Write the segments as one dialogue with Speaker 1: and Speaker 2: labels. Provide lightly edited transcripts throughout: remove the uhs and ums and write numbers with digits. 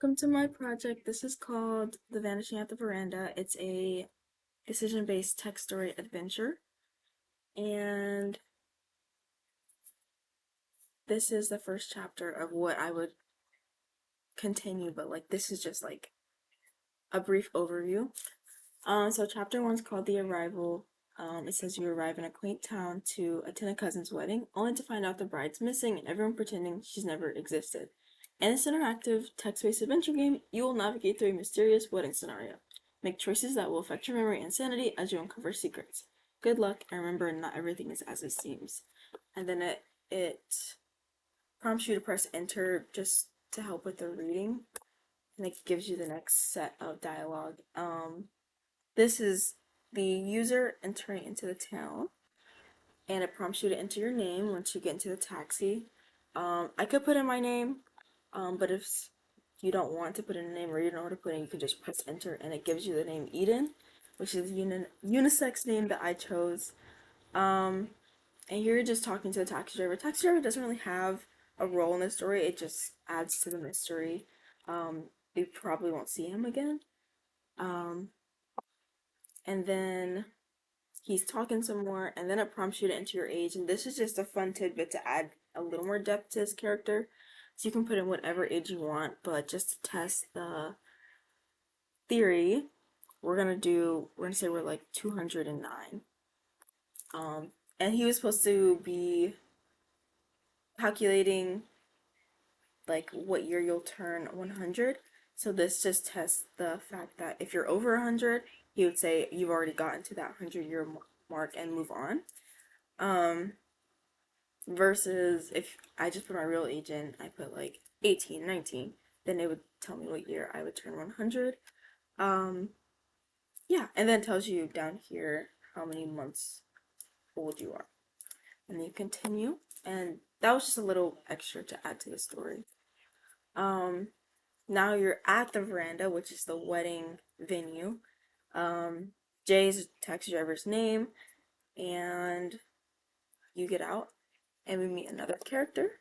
Speaker 1: Welcome to my project. This is called The Vanishing at the Veranda. It's a decision-based text story adventure. And this is the first chapter of what I would continue, but this is just a brief overview. So chapter one's called The Arrival. It says you arrive in a quaint town to attend a cousin's wedding, only to find out the bride's missing and everyone pretending she's never existed. In this interactive, text-based adventure game, you will navigate through a mysterious wedding scenario. Make choices that will affect your memory and sanity as you uncover secrets. Good luck, and remember, not everything is as it seems. And then it prompts you to press enter just to help with the reading, and it gives you the next set of dialogue. This is the user entering into the town, and it prompts you to enter your name once you get into the taxi. I could put in my name, but if you don't want to put in a name or you don't know what to put in, you can just press enter, and it gives you the name Eden, which is the unisex name that I chose. And you're just talking to the taxi driver. Taxi driver doesn't really have a role in the story, it just adds to the mystery. You probably won't see him again. Um, and then he's talking some more, and then it prompts you to enter your age, and this is just a fun tidbit to add a little more depth to his character. So you can put in whatever age you want, but just to test the theory, we're gonna say we're like 209. And he was supposed to be calculating like what year you'll turn 100. So this just tests the fact that if you're over 100, he would say you've already gotten to that 100-year mark and move on. Um, versus if I just put my real age in, I put like 18, 19, then it would tell me what year I would turn 100. Um, yeah, and then it tells you down here how many months old you are. And then you continue, and that was just a little extra to add to the story. Um, Now you're at the veranda, which is the wedding venue. Um, Jay's taxi driver's name, and you get out, and we meet another character.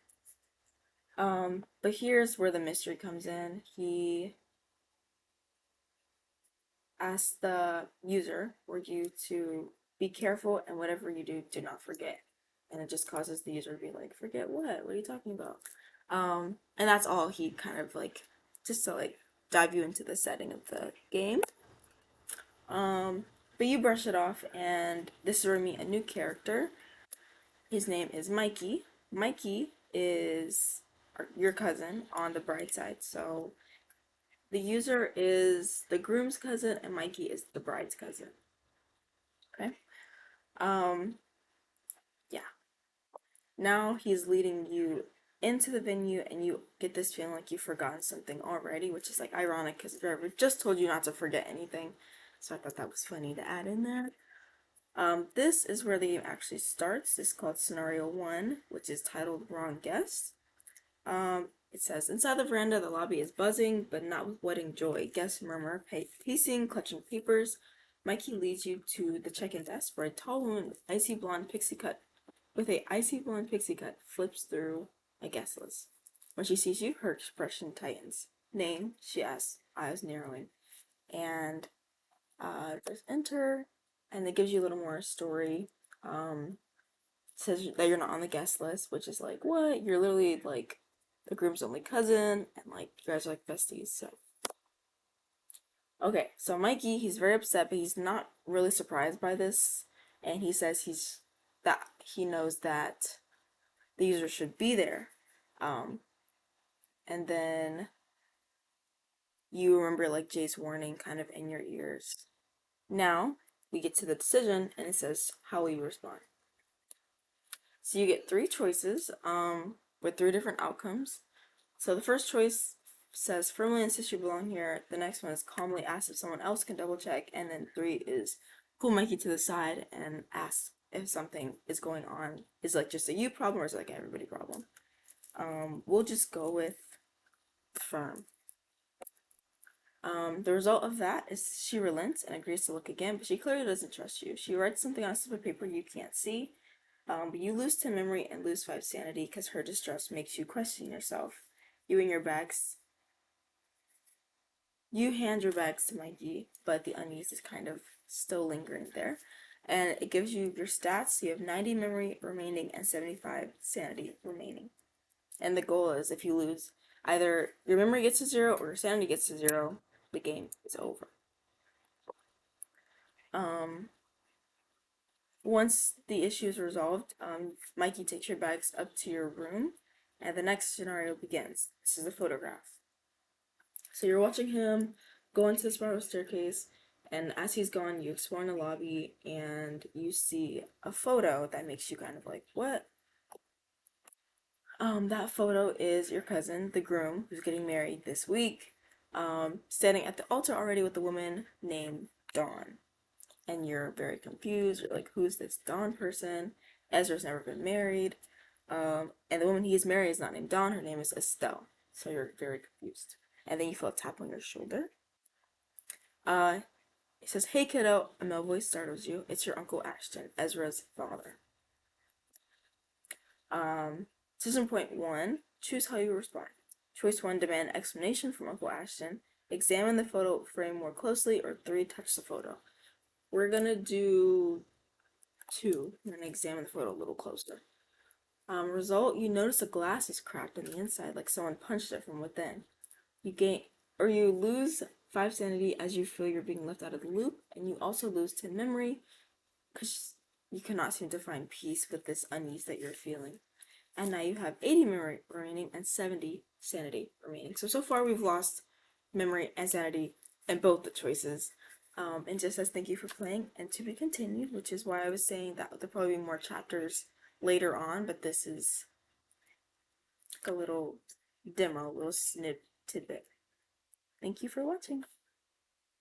Speaker 1: But here's where the mystery comes in. He asks the user for you to be careful, and whatever you do, do not forget. And it just causes the user to be like, forget what? What are you talking about? And that's all he kind of just to dive you into the setting of the game. But you brush it off, and this is where we meet a new character. His name is Mikey. Mikey is your cousin on the bride side, so the user is the groom's cousin, and Mikey is the bride's cousin. Okay? Um, yeah. Now he's leading you into the venue, and you get this feeling like you've forgotten something already, which is ironic because the driver just told you not to forget anything. So I thought that was funny to add in there. This is where the game actually starts. This is called Scenario 1, which is titled Wrong Guest. It says, inside the veranda, the lobby is buzzing, but not with wedding joy. Guests murmur, pacing, clutching papers. Mikey leads you to the check-in desk, where a tall woman with icy blonde pixie cut flips through a guest list. When she sees you, her expression tightens. Name, she asks, eyes narrowing. And just enter, and it gives you a little more story. Says that you're not on the guest list, which is like, what? You're literally the groom's only cousin, and you guys are besties. So okay, so Mikey, he's very upset, but he's not really surprised by this, and he says he knows that the user should be there. Um, and then you remember Jay's warning kind of in your ears. Now we get to the decision, and it says, how will you respond? So you get three choices, with three different outcomes. So the first choice says firmly insist you belong here. The next one is calmly ask if someone else can double check, and then three is pull Mikey to the side and ask if something is going on. Is just a you problem, or is it everybody problem? We'll just go with firm. The result of that is she relents and agrees to look again, but she clearly doesn't trust you. She writes something on a slip of paper you can't see, but you lose 10 memory and lose 5 sanity because her distrust makes you question yourself. You and your bags You hand your bags to Mikey, but the unease is kind of still lingering there. And it gives you your stats. You have 90 memory remaining and 75 sanity remaining. And the goal is if you lose, either your memory gets to 0 or your sanity gets to 0, the game is over. Once the issue is resolved, Mikey takes your bags up to your room, and the next scenario begins. This is a photograph. So you're watching him go into the spiral staircase, and as he's gone, you explore in the lobby, and you see a photo that makes you kind of like, what? That photo is your cousin, the groom, who's getting married this week, standing at the altar already with a woman named Dawn. And you're very confused. You're like, who's this Dawn person? Ezra's never been married. And the woman he is married is not named Dawn. Her name is Estelle. So you're very confused. And then you feel a tap on your shoulder. It says, "Hey kiddo," a male voice startles you. It's your Uncle Ashton, Ezra's father. Decision point 1, choose how you respond. Choice 1, demand explanation from Uncle Ashton. Examine the photo frame more closely. Or 3, touch the photo. We're gonna do 2. We're gonna examine the photo a little closer. Result, you notice the glass is cracked on the inside, like someone punched it from within. You lose 5 sanity as you feel you're being left out of the loop, and you also lose 10 memory because you cannot seem to find peace with this unease that you're feeling. And now you have 80 memory remaining and 70 sanity remaining. So far we've lost memory and sanity in both the choices. And just says thank you for playing and to be continued, which is why I was saying that there'll probably be more chapters later on, but this is like a little demo, a little tidbit. Thank you for watching.